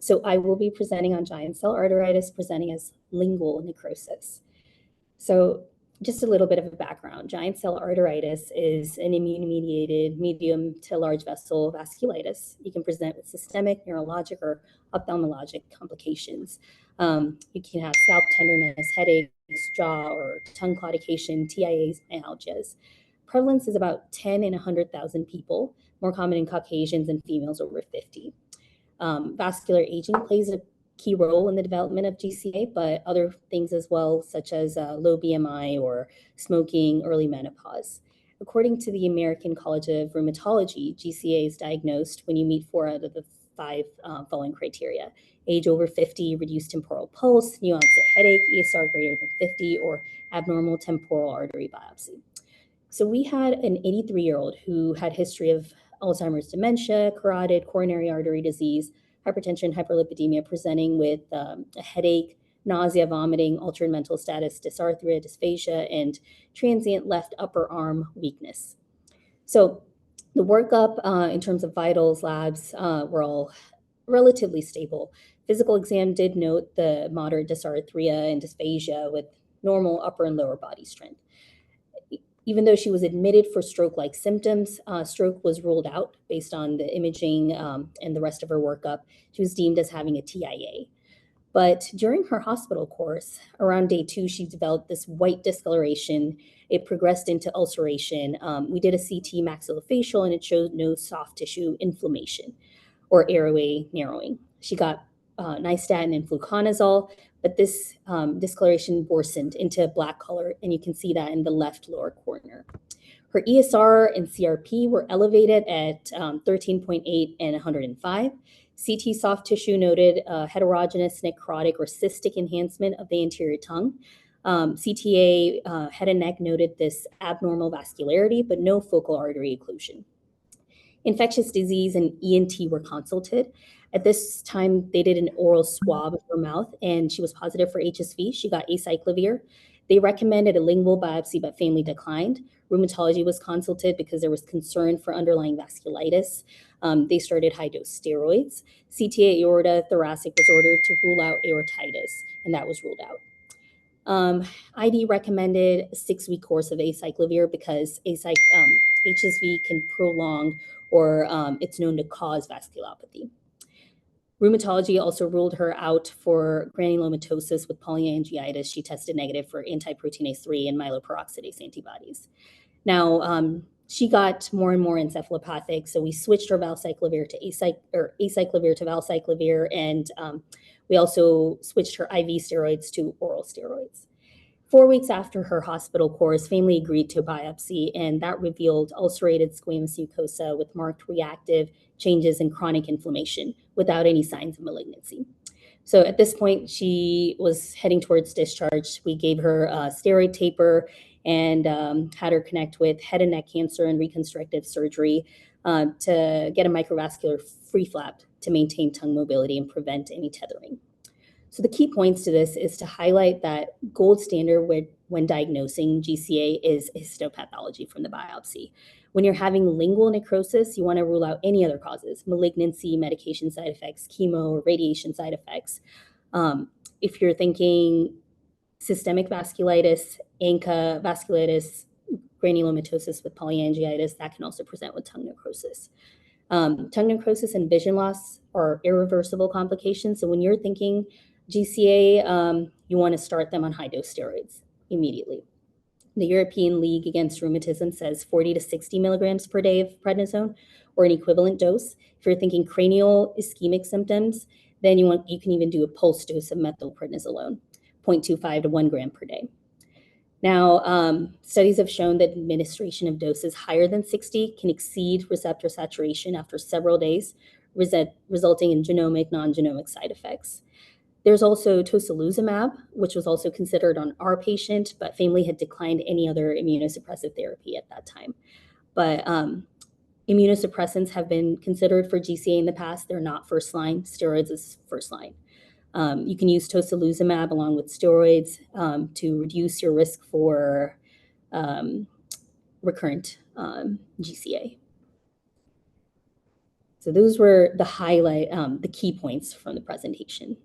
So I will be presenting on giant cell arteritis, presenting as lingual necrosis. So just a little bit of a background. Giant cell arteritis is an immune-mediated medium to large vessel vasculitis. You can present with systemic, neurologic, or ophthalmologic complications. You can have scalp tenderness, headaches, jaw or tongue claudication, TIAs, myalgias. Prevalence is about 10 in 100,000 people, more common in Caucasians and females over 50. Vascular aging plays a key role in the development of GCA, but other things as well, such as low BMI or smoking, early menopause. According to the American College of Rheumatology, GCA is diagnosed when you meet 4 out of the 5 following criteria: age over 50, reduced temporal pulse, new onset headache, ESR greater than 50, or abnormal temporal artery biopsy. So we had an 83-year-old who had history of Alzheimer's dementia, carotid, coronary artery disease, hypertension, hyperlipidemia, presenting with a headache, nausea, vomiting, altered mental status, dysarthria, dysphagia, and transient left upper arm weakness. So the workup in terms of vitals, labs were all relatively stable. Physical exam did note the moderate dysarthria and dysphagia with normal upper and lower body strength. Even though she was admitted for stroke-like symptoms, stroke was ruled out based on the imaging and the rest of her workup. She was deemed as having a TIA. But during her hospital course, around day 2, she developed this white discoloration. It progressed into ulceration. We did a CT maxillofacial, and it showed no soft tissue inflammation or airway narrowing. She got nystatin and fluconazole, but this discoloration worsened into a black color, and you can see that in the left lower corner. Her ESR and CRP were elevated at 13.8 and 105. CT soft tissue noted heterogeneous necrotic or cystic enhancement of the anterior tongue. CTA head and neck noted this abnormal vascularity, but no focal artery occlusion. Infectious disease and ENT were consulted. At this time, they did an oral swab of her mouth, and she was positive for HSV. She got acyclovir. They recommended a lingual biopsy, but family declined. Rheumatology was consulted because there was concern for underlying vasculitis. They started high-dose steroids. CTA aorta thoracic was ordered to rule out aortitis, and that was ruled out. ID recommended a 6-week course of acyclovir because HSV can prolong or it's known to cause vasculopathy. Rheumatology also ruled her out for granulomatosis with polyangiitis. She tested negative for anti-proteinase 3 and myeloperoxidase antibodies. Now, she got more and more encephalopathic, so we switched her valcyclovir to acyclovir to valcyclovir, and we also switched her IV steroids to oral steroids. 4 weeks after her hospital course, family agreed to a biopsy, and that revealed ulcerated squamous mucosa with marked reactive changes in chronic inflammation without any signs of malignancy. So at this point, she was heading towards discharge. We gave her a steroid taper and had her connect with head and neck cancer and reconstructive surgery to get a microvascular free flap to maintain tongue mobility and prevent any tethering. So the key points to this is to highlight that gold standard when diagnosing GCA is histopathology from the biopsy. When you're having lingual necrosis, you want to rule out any other causes: malignancy, medication side effects, chemo, or radiation side effects. If you're thinking systemic vasculitis, ANCA vasculitis, granulomatosis with polyangiitis, that can also present with tongue necrosis. Tongue necrosis and vision loss are irreversible complications. So when you're thinking GCA, you want to start them on high-dose steroids immediately. The European League Against Rheumatism says 40 to 60 milligrams per day of prednisone or an equivalent dose. If you're thinking cranial ischemic symptoms, then you can even do a pulse dose of methylprednisolone, 0.25 to 1 gram per day. Now, studies have shown that administration of doses higher than 60 can exceed receptor saturation after several days, resulting in genomic, non-genomic side effects. There's also tocilizumab, which was also considered on our patient, but family had declined any other immunosuppressive therapy at that time. But immunosuppressants have been considered for GCA in the past. They're not first line. Steroids is first line. You can use tocilizumab along with steroids to reduce your risk for recurrent GCA. So those were the key points from the presentation.